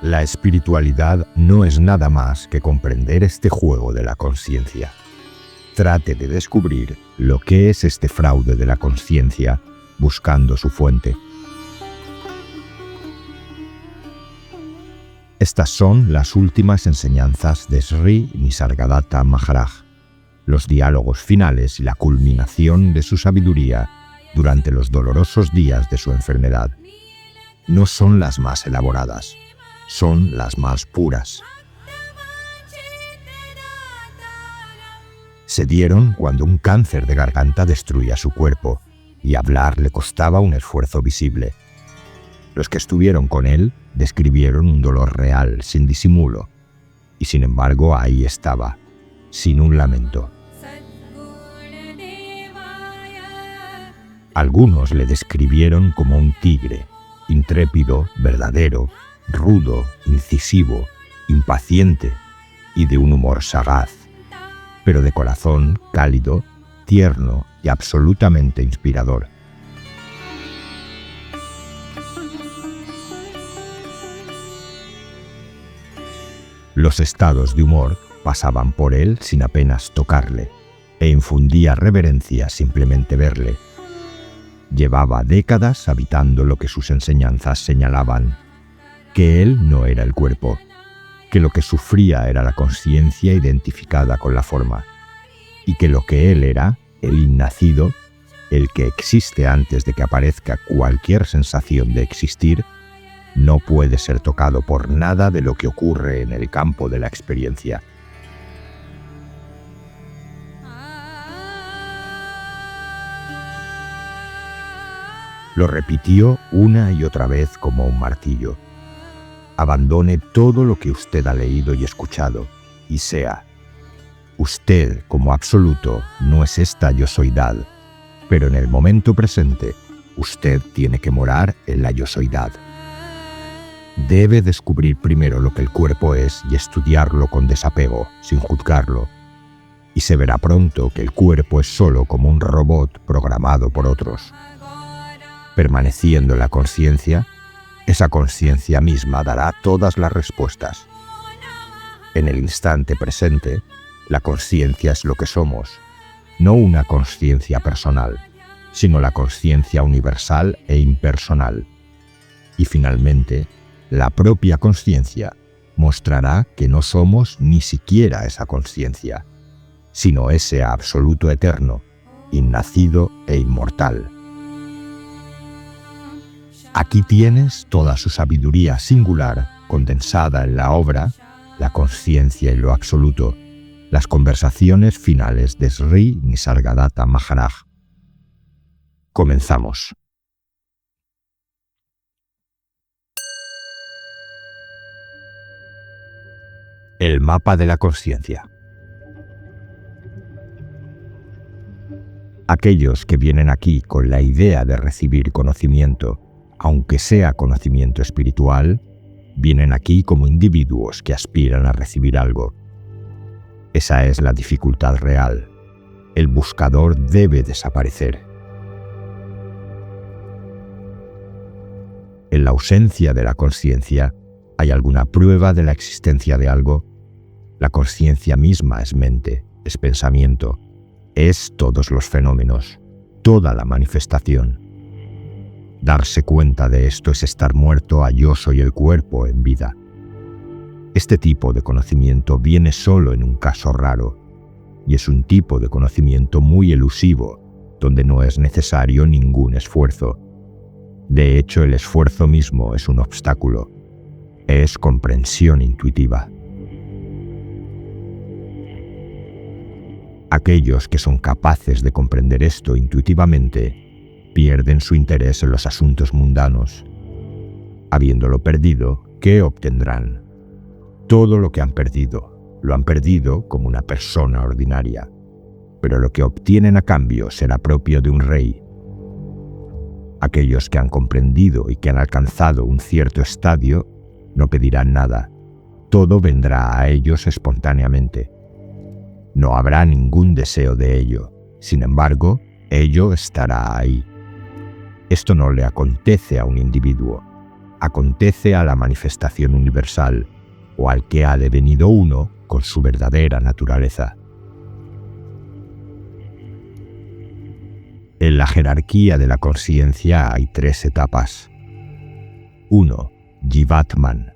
La espiritualidad no es nada más que comprender este juego de la consciencia. Trate de descubrir lo que es este fraude de la consciencia buscando su fuente. Estas son las últimas enseñanzas de Sri Nisargadatta Maharaj, los diálogos finales y la culminación de su sabiduría durante los dolorosos días de su enfermedad. No son las más elaboradas, son las más puras. Se dieron cuando un cáncer de garganta destruía su cuerpo y hablar le costaba un esfuerzo visible. Los que estuvieron con él describieron un dolor real, sin disimulo, y sin embargo ahí estaba, sin un lamento. Algunos le describieron como un tigre, intrépido, verdadero, rudo, incisivo, impaciente y de un humor sagaz, pero de corazón cálido, tierno y absolutamente inspirador. Los estados de humor pasaban por él sin apenas tocarle, e infundía reverencia simplemente verle. Llevaba décadas habitando lo que sus enseñanzas señalaban, que él no era el cuerpo, que lo que sufría era la consciencia identificada con la forma, y que lo que él era, el innacido, el que existe antes de que aparezca cualquier sensación de existir, no puede ser tocado por nada de lo que ocurre en el campo de la experiencia. Lo repitió una y otra vez como un martillo. Abandone todo lo que usted ha leído y escuchado, y sea. Usted, como absoluto, no es esta yo-soidad, pero en el momento presente, usted tiene que morar en la yo-soidad. Debe descubrir primero lo que el cuerpo es y estudiarlo con desapego, sin juzgarlo. Y se verá pronto que el cuerpo es solo como un robot programado por otros. Permaneciendo en la consciencia, esa consciencia misma dará todas las respuestas. En el instante presente, la consciencia es lo que somos, no una consciencia personal, sino la consciencia universal e impersonal. Y finalmente, la propia consciencia mostrará que no somos ni siquiera esa consciencia, sino ese absoluto eterno, innacido e inmortal. Aquí tienes toda su sabiduría singular condensada en la obra La conciencia y lo absoluto, las conversaciones finales de Sri Nisargadatta Maharaj. Comenzamos. El mapa de la consciencia. Aquellos que vienen aquí con la idea de recibir conocimiento, aunque sea conocimiento espiritual, vienen aquí como individuos que aspiran a recibir algo. Esa es la dificultad real. El buscador debe desaparecer. En la ausencia de la consciencia, ¿hay alguna prueba de la existencia de algo? La consciencia misma es mente, es pensamiento, es todos los fenómenos, toda la manifestación. Darse cuenta de esto es estar muerto a yo soy el cuerpo en vida. Este tipo de conocimiento viene solo en un caso raro, y es un tipo de conocimiento muy elusivo, donde no es necesario ningún esfuerzo. De hecho, el esfuerzo mismo es un obstáculo. Es comprensión intuitiva. Aquellos que son capaces de comprender esto intuitivamente pierden su interés en los asuntos mundanos. Habiéndolo perdido, ¿qué obtendrán? Todo lo que han perdido, lo han perdido como una persona ordinaria, pero lo que obtienen a cambio será propio de un rey. Aquellos que han comprendido y que han alcanzado un cierto estadio no pedirán nada, todo vendrá a ellos espontáneamente. No habrá ningún deseo de ello, sin embargo, ello estará ahí. Esto no le acontece a un individuo. acontece a la manifestación universal o al que ha devenido uno con su verdadera naturaleza. En la jerarquía de la consciencia hay 3 etapas. 1. Jivatman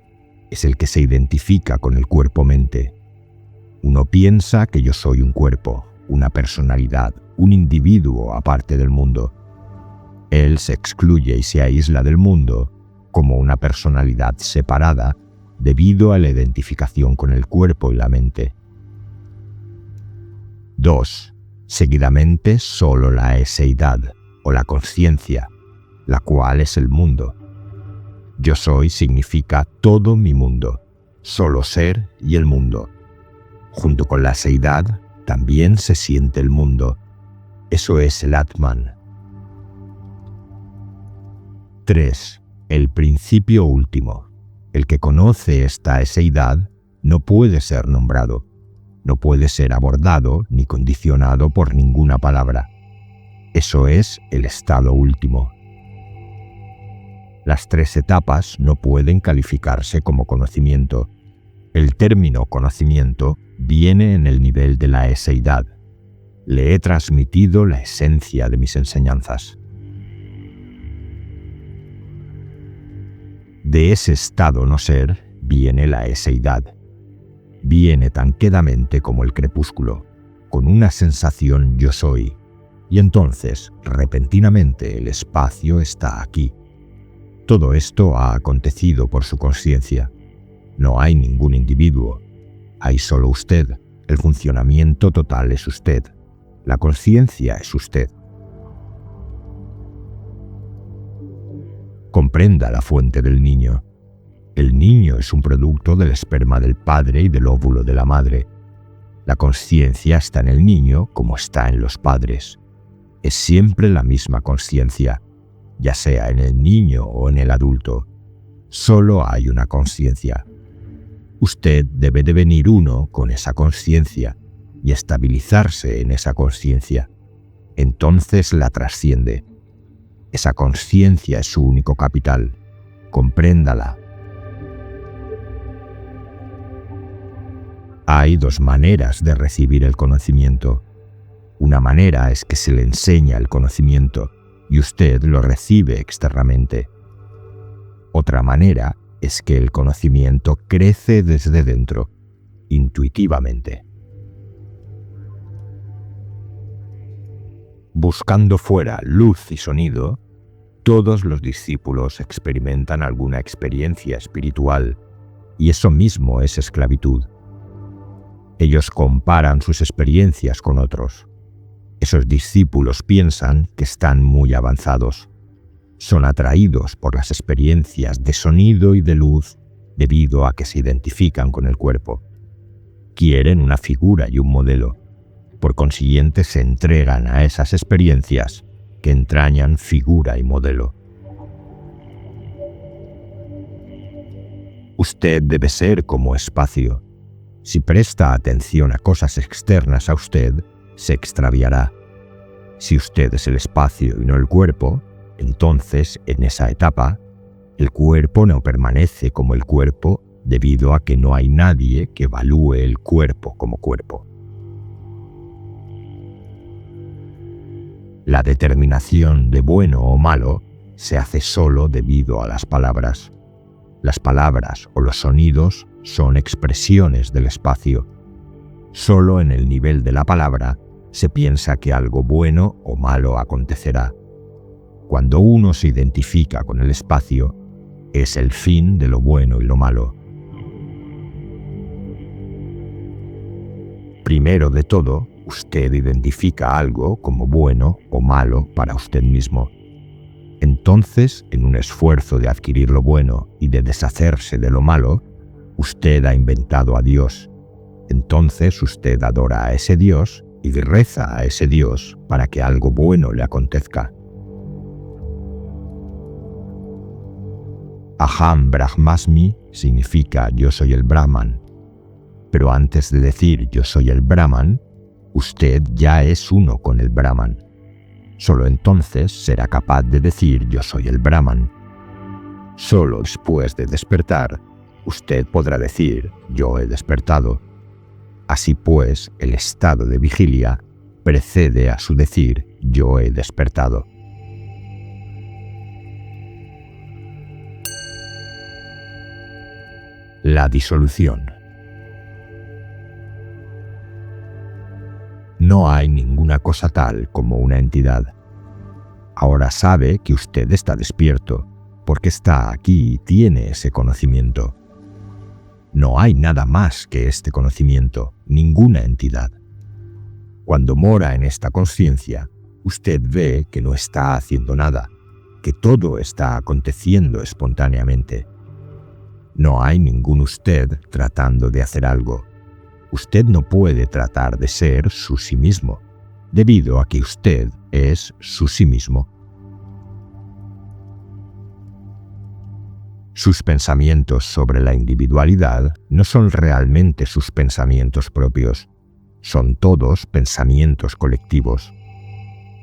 es el que se identifica con el cuerpo-mente. Uno piensa que yo soy un cuerpo, una personalidad, un individuo aparte del mundo. Él se excluye y se aísla del mundo como una personalidad separada debido a la identificación con el cuerpo y la mente. 2. Seguidamente solo la eseidad o la conciencia, la cual es el mundo. Yo soy significa todo mi mundo, solo ser y el mundo. Junto con la eseidad también se siente el mundo. Eso es el Atman. 3. El principio último. El que conoce esta eseidad no puede ser nombrado, no puede ser abordado ni condicionado por ninguna palabra. Eso es el estado último. Las 3 etapas no pueden calificarse como conocimiento. El término conocimiento viene en el nivel de la eseidad. Le he transmitido la esencia de mis enseñanzas. De ese estado no ser viene la eseidad. Viene tan quedamente como el crepúsculo, con una sensación yo soy, y entonces, repentinamente, el espacio está aquí. Todo esto ha acontecido por su consciencia. No hay ningún individuo. Hay solo usted. El funcionamiento total es usted. La conciencia es usted. Comprenda la fuente del niño. El niño es un producto del esperma del padre y del óvulo de la madre. La conciencia está en el niño como está en los padres. Es siempre la misma conciencia, ya sea en el niño o en el adulto. Solo hay una conciencia. Usted debe devenir uno con esa conciencia y estabilizarse en esa conciencia. Entonces la trasciende. Esa conciencia es su único capital. Compréndala. Hay 2 maneras de recibir el conocimiento. Una manera es que se le enseña el conocimiento y usted lo recibe externamente. Otra manera es que el conocimiento crece desde dentro, intuitivamente. Buscando fuera luz y sonido, todos los discípulos experimentan alguna experiencia espiritual, y eso mismo es esclavitud. Ellos comparan sus experiencias con otros. Esos discípulos piensan que están muy avanzados. Son atraídos por las experiencias de sonido y de luz debido a que se identifican con el cuerpo. Quieren una figura y un modelo. Por consiguiente, se entregan a esas experiencias que entrañan figura y modelo. Usted debe ser como espacio. Si presta atención a cosas externas a usted, se extraviará. Si usted es el espacio y no el cuerpo, entonces, en esa etapa, el cuerpo no permanece como el cuerpo debido a que no hay nadie que evalúe el cuerpo como cuerpo. La determinación de bueno o malo se hace solo debido a las palabras. Las palabras o los sonidos son expresiones del espacio. Solo en el nivel de la palabra se piensa que algo bueno o malo acontecerá. Cuando uno se identifica con el espacio, es el fin de lo bueno y lo malo. Primero de todo, usted identifica algo como bueno o malo para usted mismo. Entonces, en un esfuerzo de adquirir lo bueno y de deshacerse de lo malo, usted ha inventado a Dios. Entonces usted adora a ese Dios y reza a ese Dios para que algo bueno le acontezca. Aham Brahmasmi significa yo soy el Brahman. Pero antes de decir yo soy el Brahman, usted ya es uno con el Brahman. Solo entonces será capaz de decir yo soy el Brahman. Solo después de despertar, usted podrá decir, yo he despertado. Así pues, el estado de vigilia precede a su decir, yo he despertado. La disolución. No hay ninguna cosa tal como una entidad. Ahora sabe que usted está despierto, porque está aquí y tiene ese conocimiento. No hay nada más que este conocimiento, ninguna entidad. Cuando mora en esta conciencia, usted ve que no está haciendo nada, que todo está aconteciendo espontáneamente. No hay ningún usted tratando de hacer algo. Usted no puede tratar de ser su sí mismo, debido a que usted es su sí mismo. Sus pensamientos sobre la individualidad no son realmente sus pensamientos propios, son todos pensamientos colectivos.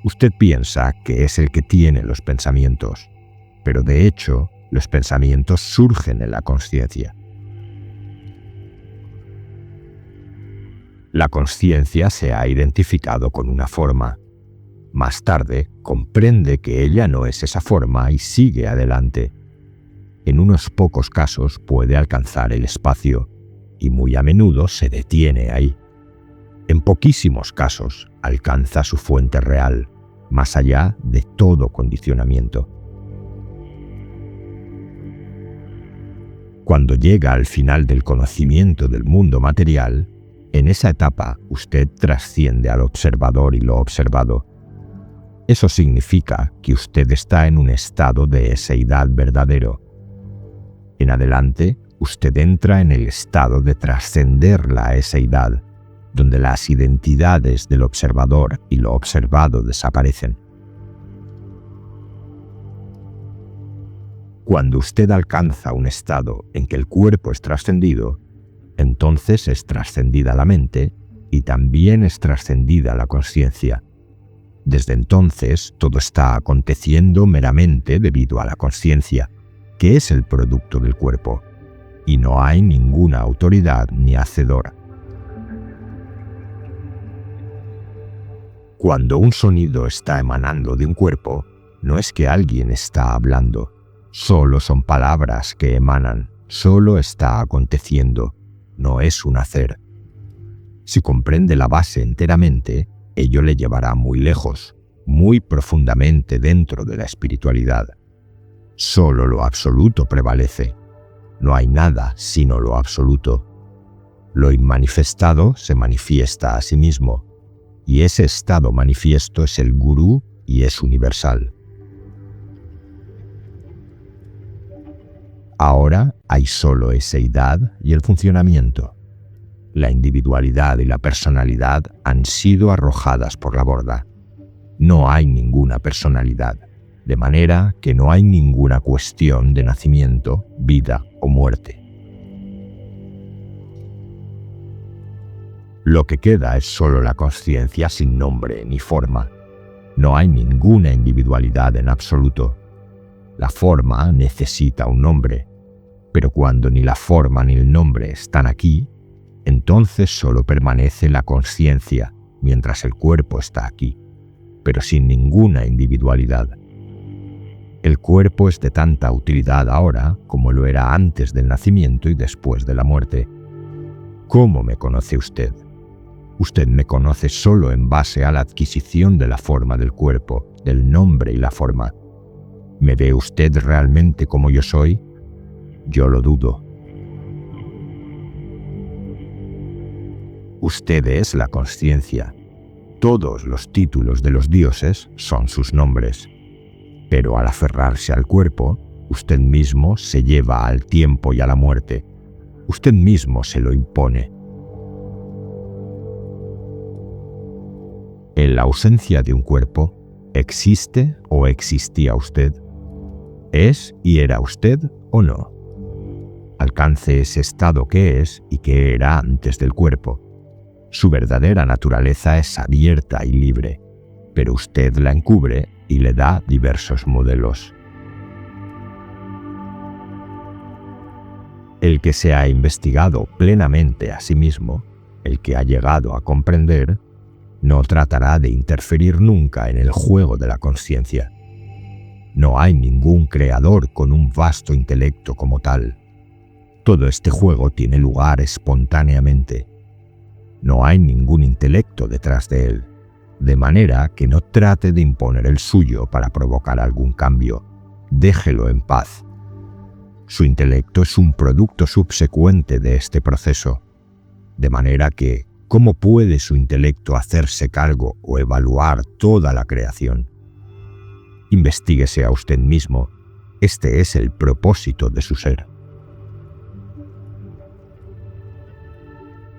Usted piensa que es el que tiene los pensamientos, pero de hecho, los pensamientos surgen en la conciencia. La conciencia se ha identificado con una forma. Más tarde, comprende que ella no es esa forma y sigue adelante. En unos pocos casos puede alcanzar el espacio y muy a menudo se detiene ahí. En poquísimos casos alcanza su fuente real, más allá de todo condicionamiento. Cuando llega al final del conocimiento del mundo material, en esa etapa usted trasciende al observador y lo observado. Eso significa que usted está en un estado de eseidad verdadero. En adelante, usted entra en el estado de trascender la eseidad, donde las identidades del observador y lo observado desaparecen. Cuando usted alcanza un estado en que el cuerpo es trascendido, entonces es trascendida la mente y también es trascendida la conciencia. Desde entonces, todo está aconteciendo meramente debido a la conciencia, que es el producto del cuerpo, y no hay ninguna autoridad ni hacedor. Cuando un sonido está emanando de un cuerpo, no es que alguien está hablando, solo son palabras que emanan, solo está aconteciendo, no es un hacer. Si comprende la base enteramente, ello le llevará muy lejos, muy profundamente dentro de la espiritualidad. Solo lo absoluto prevalece. No hay nada sino lo absoluto. Lo inmanifestado se manifiesta a sí mismo, y ese estado manifiesto es el gurú y es universal. Ahora hay solo eseidad y el funcionamiento. La individualidad y la personalidad han sido arrojadas por la borda. No hay ninguna personalidad, de manera que no hay ninguna cuestión de nacimiento, vida o muerte. Lo que queda es solo la conciencia sin nombre ni forma. No hay ninguna individualidad en absoluto. La forma necesita un nombre, pero cuando ni la forma ni el nombre están aquí, entonces solo permanece la conciencia mientras el cuerpo está aquí, pero sin ninguna individualidad. El cuerpo es de tanta utilidad ahora como lo era antes del nacimiento y después de la muerte. ¿Cómo me conoce usted? Usted me conoce solo en base a la adquisición de la forma del cuerpo, del nombre y la forma. ¿Me ve usted realmente como yo soy? Yo lo dudo. Usted es la conciencia. Todos los títulos de los dioses son sus nombres. Pero al aferrarse al cuerpo, usted mismo se lleva al tiempo y a la muerte. Usted mismo se lo impone. En la ausencia de un cuerpo, ¿existe o existía usted? ¿Es y era usted o no? Alcance ese estado que es y que era antes del cuerpo. Su verdadera naturaleza es abierta y libre, pero usted la encubre y le da diversos modelos. El que se ha investigado plenamente a sí mismo, el que ha llegado a comprender, no tratará de interferir nunca en el juego de la consciencia. No hay ningún creador con un vasto intelecto como tal. Todo este juego tiene lugar espontáneamente. No hay ningún intelecto detrás de él, de manera que no trate de imponer el suyo para provocar algún cambio. Déjelo en paz. Su intelecto es un producto subsecuente de este proceso, de manera que, ¿cómo puede su intelecto hacerse cargo o evaluar toda la creación? Investíguese a usted mismo. Este es el propósito de su ser.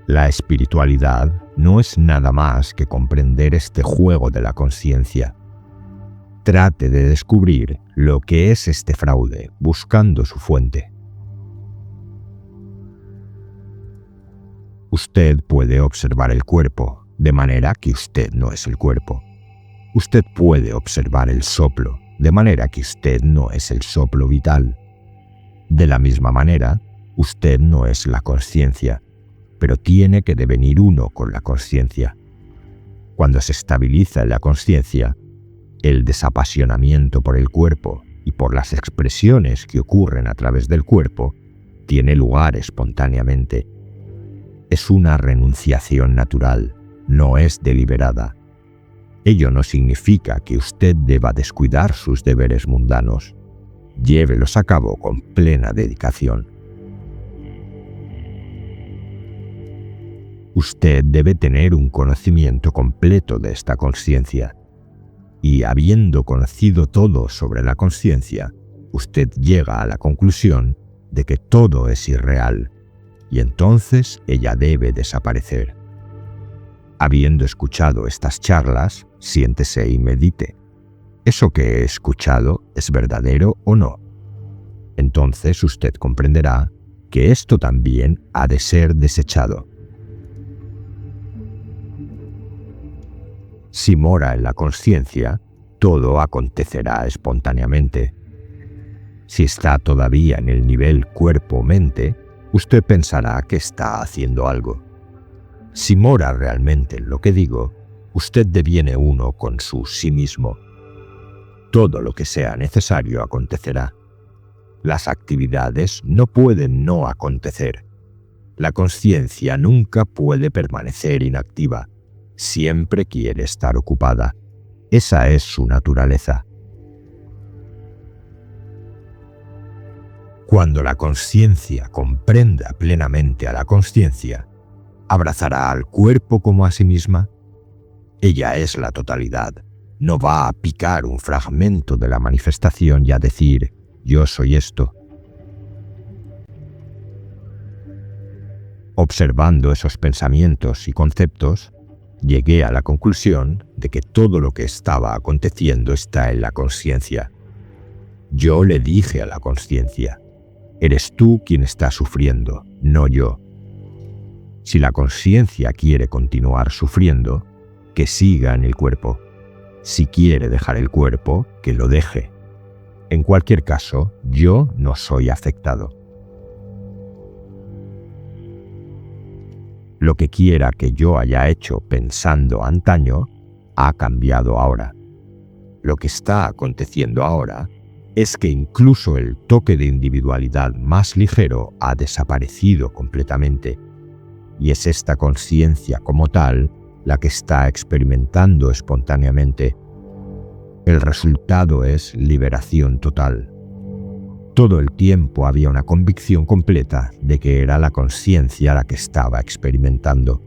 La espiritualidad no es nada más que comprender este juego de la consciencia. Trate de descubrir lo que es este fraude, buscando su fuente. Usted puede observar el cuerpo, de manera que usted no es el cuerpo. Usted puede observar el soplo, de manera que usted no es el soplo vital. De la misma manera, usted no es la consciencia, pero tiene que devenir uno con la consciencia. Cuando se estabiliza en la consciencia, el desapasionamiento por el cuerpo y por las expresiones que ocurren a través del cuerpo tiene lugar espontáneamente. Es una renunciación natural, no es deliberada. Ello no significa que usted deba descuidar sus deberes mundanos. Llévelos a cabo con plena dedicación. Usted debe tener un conocimiento completo de esta consciencia. Y habiendo conocido todo sobre la consciencia, usted llega a la conclusión de que todo es irreal, y entonces ella debe desaparecer. Habiendo escuchado estas charlas, siéntese y medite. ¿Eso que he escuchado es verdadero o no? Entonces usted comprenderá que esto también ha de ser desechado. Si mora en la consciencia, todo acontecerá espontáneamente. Si está todavía en el nivel cuerpo-mente, usted pensará que está haciendo algo. Si mora realmente en lo que digo, usted deviene uno con su sí mismo. Todo lo que sea necesario acontecerá. Las actividades no pueden no acontecer. La consciencia nunca puede permanecer inactiva. Siempre quiere estar ocupada. Esa es su naturaleza. Cuando la consciencia comprenda plenamente a la consciencia, ¿abrazará al cuerpo como a sí misma? Ella es la totalidad. No va a picar un fragmento de la manifestación y a decir, yo soy esto. Observando esos pensamientos y conceptos, llegué a la conclusión de que todo lo que estaba aconteciendo está en la consciencia. Yo le dije a la consciencia, eres tú quien está sufriendo, no yo. Si la consciencia quiere continuar sufriendo, que siga en el cuerpo. Si quiere dejar el cuerpo, que lo deje. En cualquier caso, yo no soy afectado. Lo que quiera que yo haya hecho pensando antaño, ha cambiado ahora. Lo que está aconteciendo ahora es que incluso el toque de individualidad más ligero ha desaparecido completamente, y es esta conciencia como tal la que está experimentando espontáneamente. El resultado es liberación total. Todo el tiempo había una convicción completa de que era la consciencia la que estaba experimentando.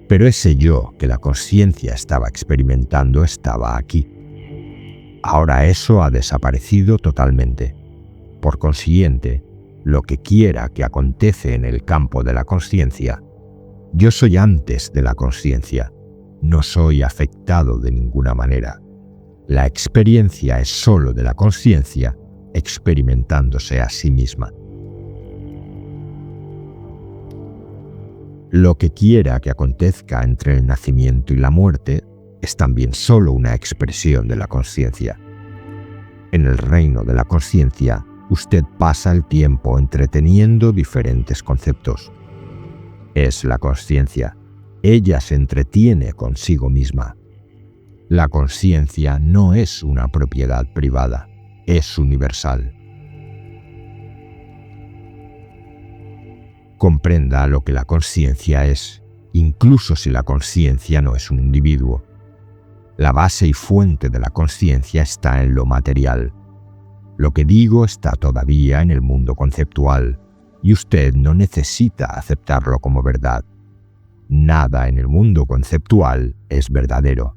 Pero ese yo que la consciencia estaba experimentando estaba aquí. Ahora eso ha desaparecido totalmente. Por consiguiente, lo que quiera que acontece en el campo de la consciencia, yo soy antes de la consciencia, no soy afectado de ninguna manera. La experiencia es sólo de la consciencia experimentándose a sí misma. Lo que quiera que acontezca entre el nacimiento y la muerte es también sólo una expresión de la consciencia. En el reino de la consciencia, usted pasa el tiempo entreteniendo diferentes conceptos. Es la consciencia. Ella se entretiene consigo misma. La consciencia no es una propiedad privada, es universal. Comprenda lo que la consciencia es, incluso si la consciencia no es un individuo. La base y fuente de la consciencia está en lo material. Lo que digo está todavía en el mundo conceptual, y usted no necesita aceptarlo como verdad. Nada en el mundo conceptual es verdadero.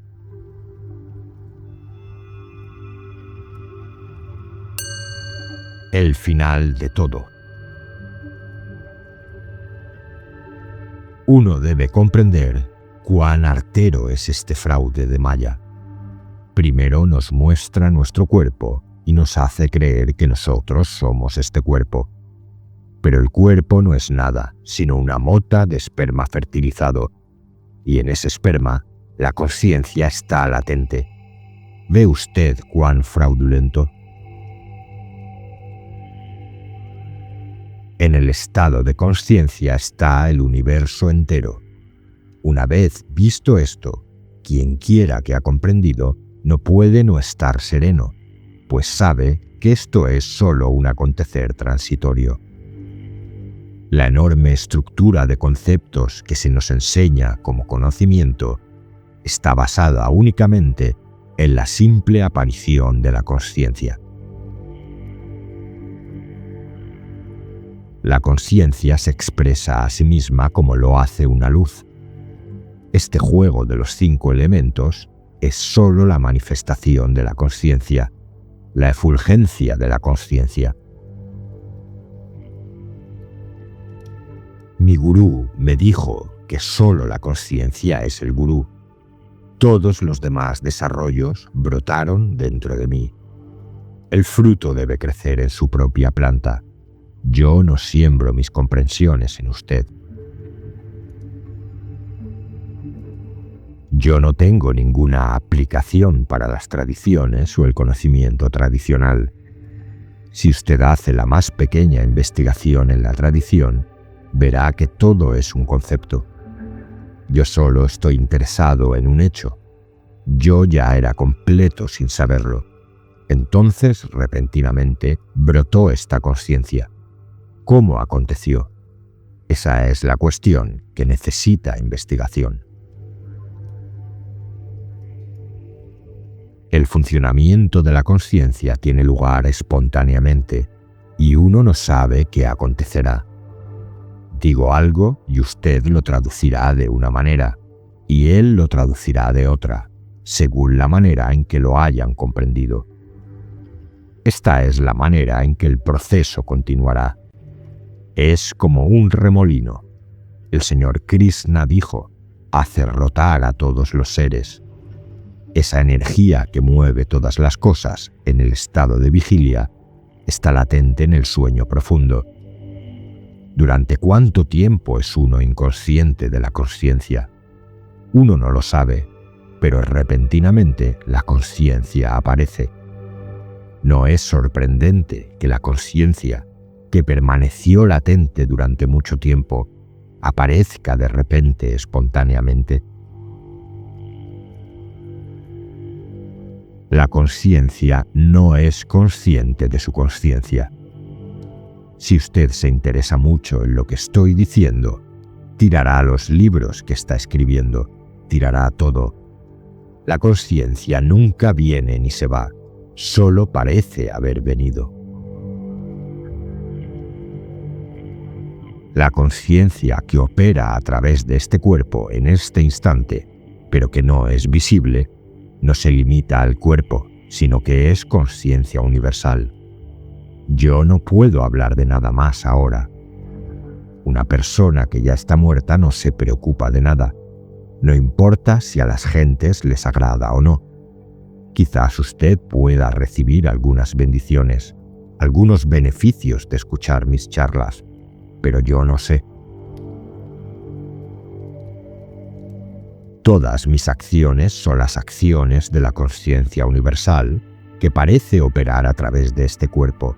El final de todo. Uno debe comprender cuán artero es este fraude de Maya. Primero nos muestra nuestro cuerpo y nos hace creer que nosotros somos este cuerpo. Pero el cuerpo no es nada, sino una mota de esperma fertilizado, y en ese esperma la conciencia está latente. ¿Ve usted cuán fraudulento? En el estado de conciencia está el universo entero. Una vez visto esto, quien quiera que ha comprendido no puede no estar sereno, pues sabe que esto es solo un acontecer transitorio. La enorme estructura de conceptos que se nos enseña como conocimiento está basada únicamente en la simple aparición de la consciencia. La consciencia se expresa a sí misma como lo hace una luz. Este juego de los 5 elementos es solo la manifestación de la consciencia, la efulgencia de la consciencia. Mi gurú me dijo que solo la consciencia es el gurú. Todos los demás desarrollos brotaron dentro de mí. El fruto debe crecer en su propia planta. Yo no siembro mis comprensiones en usted. Yo no tengo ninguna aplicación para las tradiciones o el conocimiento tradicional. Si usted hace la más pequeña investigación en la tradición, verá que todo es un concepto. Yo solo estoy interesado en un hecho. Yo ya era completo sin saberlo. Entonces, repentinamente, brotó esta conciencia. ¿Cómo aconteció? Esa es la cuestión que necesita investigación. El funcionamiento de la conciencia tiene lugar espontáneamente y uno no sabe qué acontecerá. Digo algo y usted lo traducirá de una manera y él lo traducirá de otra, según la manera en que lo hayan comprendido. Esta es la manera en que el proceso continuará. Es como un remolino. El señor Krishna dijo, hace rotar a todos los seres. Esa energía que mueve todas las cosas en el estado de vigilia está latente en el sueño profundo. ¿Durante cuánto tiempo es uno inconsciente de la consciencia? Uno no lo sabe, pero repentinamente la consciencia aparece. No es sorprendente que la consciencia, que permaneció latente durante mucho tiempo, aparezca de repente espontáneamente. La consciencia no es consciente de su consciencia. Si usted se interesa mucho en lo que estoy diciendo, tirará los libros que está escribiendo, tirará todo. La consciencia nunca viene ni se va, solo parece haber venido. La conciencia que opera a través de este cuerpo en este instante, pero que no es visible, no se limita al cuerpo, sino que es conciencia universal. Yo no puedo hablar de nada más ahora. Una persona que ya está muerta no se preocupa de nada. No importa si a las gentes les agrada o no. Quizás usted pueda recibir algunas bendiciones, algunos beneficios de escuchar mis charlas, pero yo no sé. Todas mis acciones son las acciones de la conciencia universal que parece operar a través de este cuerpo,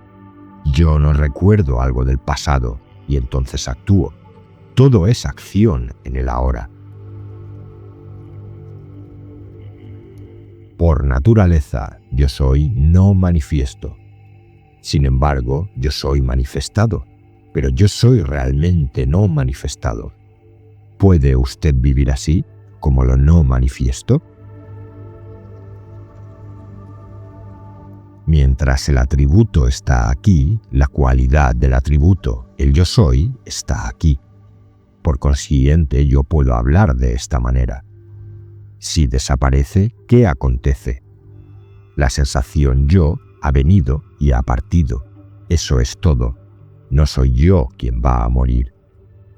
Yo no recuerdo algo del pasado y entonces actúo. Todo es acción en el ahora. Por naturaleza, yo soy no manifiesto. Sin embargo, yo soy manifestado, pero yo soy realmente no manifestado. ¿Puede usted vivir así, como lo no manifiesto? Mientras el atributo está aquí, la cualidad del atributo, el yo soy, está aquí. Por consiguiente, yo puedo hablar de esta manera. Si desaparece, ¿qué acontece? La sensación yo ha venido y ha partido. Eso es todo. No soy yo quien va a morir.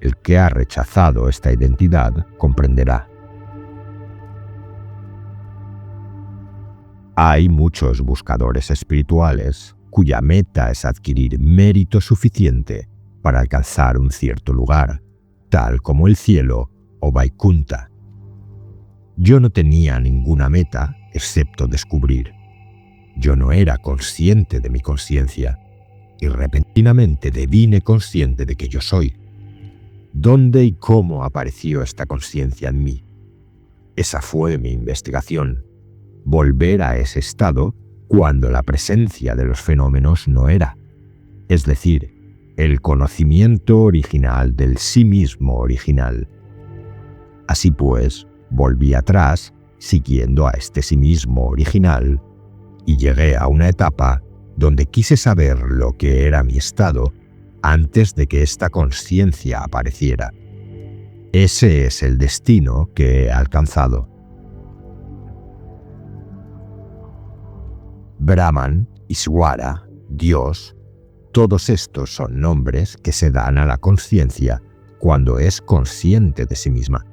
El que ha rechazado esta identidad comprenderá. Hay muchos buscadores espirituales cuya meta es adquirir mérito suficiente para alcanzar un cierto lugar, tal como el cielo o Vaikunta. Yo no tenía ninguna meta excepto descubrir. Yo no era consciente de mi conciencia y repentinamente devine consciente de que yo soy. ¿Dónde y cómo apareció esta conciencia en mí? Esa fue mi investigación. Volver a ese estado cuando la presencia de los fenómenos no era. Es decir, el conocimiento original del sí mismo original. Así pues, volví atrás, siguiendo a este sí mismo original, y llegué a una etapa donde quise saber lo que era mi estado antes de que esta conciencia apareciera. Ese es el destino que he alcanzado. Brahman, Ishvara, Dios, todos estos son nombres que se dan a la conciencia cuando es consciente de sí misma.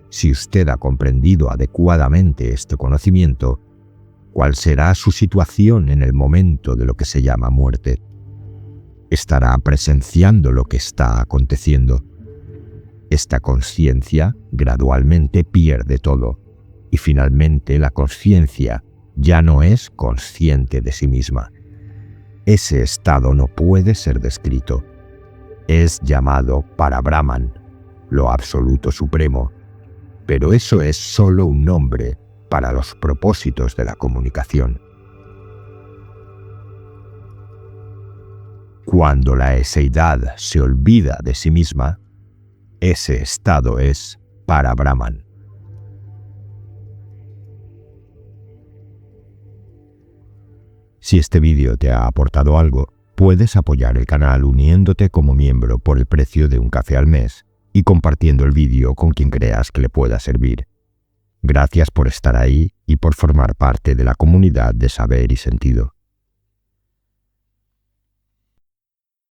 Si usted ha comprendido adecuadamente este conocimiento, ¿cuál será su situación en el momento de lo que se llama muerte? Estará presenciando lo que está aconteciendo. Esta conciencia gradualmente pierde todo y finalmente la conciencia ya no es consciente de sí misma. Ese estado no puede ser descrito. Es llamado para Brahman, lo absoluto supremo, pero eso es solo un nombre para los propósitos de la comunicación. Cuando la eseidad se olvida de sí misma, ese estado es para Brahman. Si este vídeo te ha aportado algo, puedes apoyar el canal uniéndote como miembro por el precio de un café al mes y compartiendo el vídeo con quien creas que le pueda servir. Gracias por estar ahí y por formar parte de la comunidad de Saber y Sentido.